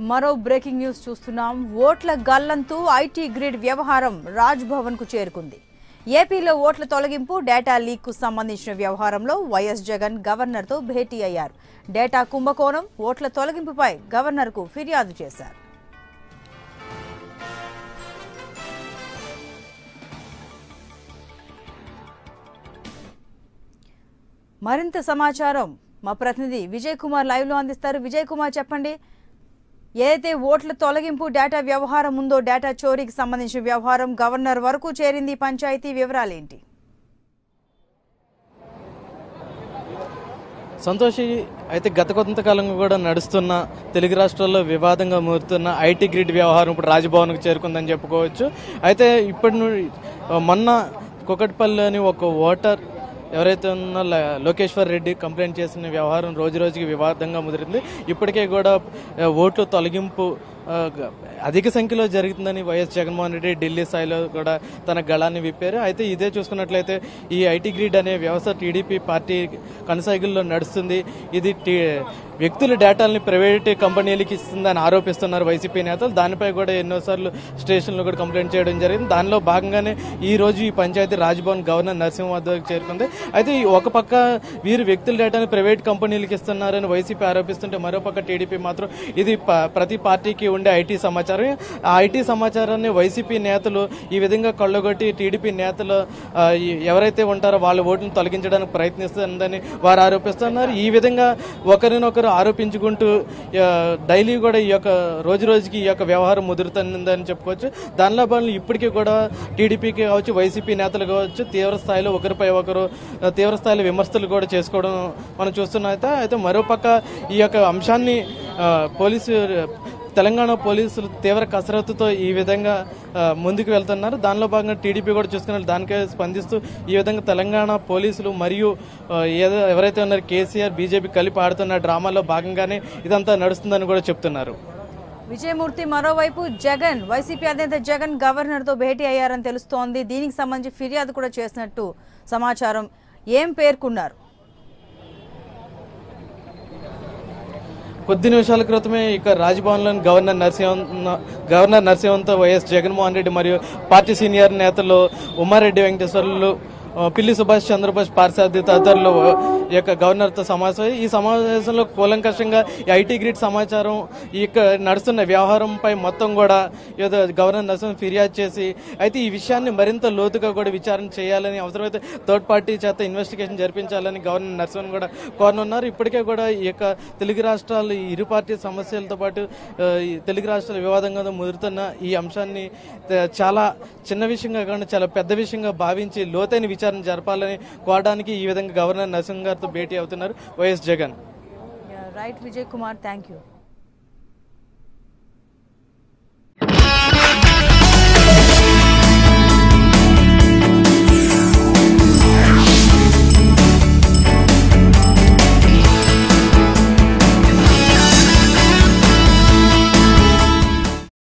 మరో breaking news చూస్తున్నాం. ఓట్ల గల్లంతు ఐటీ గ్రిడ్ వ్యవహారం రాజ్ భవన్ కు చేరుకుంది. ఏపీలో ఓట్ల తొలగింపు డేటా లీక్ కు సంబంధించిన వ్యవహారంలో వైఎస్ జగన్ గవర్నర్ తో భేటీ అయ్యారు. డేటా కుంభకోణం, ఓట్ల తొలగింపుపై గవర్నర్ కు ఫిర్యాదు చేశారు. మరింత సమాచారం మా ప్రతినిధి విజయ్ కుమార్ లైవ్ లో అందిస్తారు. విజయ్ కుమార్, చెప్పండి, ఏదైతే ఓట్ల తొలగింపు డేటా వ్యవహారం ఉందో, డేటా చోరీకి సంబంధించిన వ్యవహారం గవర్నర్ వరకు చేరింది. పంచాయతీ వివరాలు ఏంటి? సంతోషి, అయితే గత కొంతకాలంగా కూడా నడుస్తున్న తెలుగు రాష్ట్రాల్లో వివాదంగా మారుతున్న ఐటీ గ్రిడ్ వ్యవహారం ఇప్పుడు రాజ్భవన్కు చేరుకుందని చెప్పుకోవచ్చు. అయితే మొన్న కుకట్పల్లిలోని ఒక ఓటర్ ఎవరైతే ఉన్న లోకేశ్వర్ రెడ్డి కంప్లైంట్ చేసిన వ్యవహారం రోజు రోజుకి వివాదంగా ముదిరింది. ఇప్పటికే కూడా ఓట్లు తొలగింపు అధిక సంఖ్యలో జరుగుతుందని వైఎస్ జగన్మోహన్ రెడ్డి ఢిల్లీ స్థాయిలో కూడా తన గళాన్ని విప్పారు. అయితే ఇదే చూసుకున్నట్లయితే ఈ ఐటీ గ్రిడ్ అనే వ్యవస్థ టీడీపీ పార్టీ కొనసాగిల్లో నడుస్తుంది. ఇది వ్యక్తుల డేటాలని ప్రైవేట్ కంపెనీలకి ఇస్తుందని ఆరోపిస్తున్నారు వైసీపీ నేతలు. దానిపై కూడా ఎన్నోసార్లు స్టేషన్లో కూడా కంప్లైంట్ చేయడం జరిగింది. దానిలో భాగంగానే ఈ రోజు ఈ పంచాయతీ రాజ్భవన్ గవర్నర్ నరసింహ వద్దకు చేరుకుంది. అయితే ఒక పక్క వీరు వ్యక్తుల డేటాని ప్రైవేట్ కంపెనీలకు ఇస్తున్నారని వైసీపీ ఆరోపిస్తుంటే, మరోపక్క టీడీపీ మాత్రం ఇది ప్రతి పార్టీకి ఉండే ఐటీ సమాచారం. ఆ ఐటీ సమాచారాన్ని వైసీపీ నేతలు ఈ విధంగా కొల్లగొట్టి టీడీపీ నేతలు ఎవరైతే ఉంటారో వాళ్ళ ఓటును తొలగించడానికి ప్రయత్నిస్తుందని వారు ఆరోపిస్తున్నారు. ఈ విధంగా ఒకరినొకరు ఆరోపించుకుంటూ డైలీ కూడా ఈ యొక్క రోజు రోజుకి ఈ యొక్క వ్యవహారం ముదురుతుందని చెప్పుకోవచ్చు. దానిలో భాగంగా ఇప్పటికీ కూడా టీడీపీకి కావచ్చు, వైసీపీ నేతలు కావచ్చు, తీవ్ర స్థాయిలో ఒకరిపై ఒకరు తీవ్ర స్థాయిలో విమర్శలు కూడా చేసుకోవడం మనం చూస్తున్నాం. అయితే మరోపక్క ఈ యొక్క అంశాన్ని తెలంగాణ పోలీసులు తీవ్ర కసరత్తుతో ఈ విధంగా ముందుకు వెళ్తున్నారు. దానిలో భాగంగా టీడీపీ కూడా చూసుకున్నారు. దానికే స్పందిస్తూ ఈ విధంగా తెలంగాణ పోలీసులు మరియు ఎవరైతే ఉన్నారో కేసీఆర్, బీజేపీ కలిపి ఆడుతున్న డ్రామాలో భాగంగానే ఇదంతా నడుస్తుందని కూడా చెప్తున్నారు. విజయమూర్తి, మరోవైపు జగన్, వైసీపీ అధినేత జగన్ గవర్నర్ తో భేటీ అయ్యారని తెలుస్తోంది. దీనికి సంబంధించి ఫిర్యాదు కూడా చేసినట్టు సమాచారం. ఏం పేర్కొన్నారు? కొద్ది నిమిషాల క్రితమే ఇక రాజ్భవన్లోని గవర్నర్ నరసింహన్తో వైఎస్ జగన్మోహన్ రెడ్డి మరియు పార్టీ సీనియర్ నేతలు ఉమ్మారెడ్డి వెంకటేశ్వర్లు, పిల్లి సుభాష్ చంద్రబోస్ పార్సార్థి తదితరులు ఈ యొక్క గవర్నర్తో సమావేశం. ఈ సమావేశంలో కూలంకషంగా ఐటీ గ్రిడ్ సమాచారం ఇక నడుస్తున్న వ్యవహారంపై మొత్తం కూడా ఏదో గవర్నర్ నరసింహన్ ఫిర్యాదు చేసి, అయితే ఈ విషయాన్ని మరింత లోతుగా కూడా విచారణ చేయాలని, అవసరమైతే థర్డ్ పార్టీ చేత ఇన్వెస్టిగేషన్ జరిపించాలని గవర్నర్ నరసింహన్ కూడా కోరనున్నారు. ఇప్పటికే కూడా ఈ యొక్క తెలుగు రాష్ట్రాలు ఇరు పార్టీ సమస్యలతో పాటు తెలుగు రాష్ట్రాల వివాదంగా ముదురుతున్న ఈ అంశాన్ని చాలా చిన్న విషయంగా కాకుండా చాలా పెద్ద విషయంగా భావించి లోతైన విచారణ జరపాలని కోరడానికి ఈ విధంగా గవర్నర్ నరసింహన్ గారితో భేటీ అవుతున్నారు YS Jagan. Right Vijay Kumar, thank you.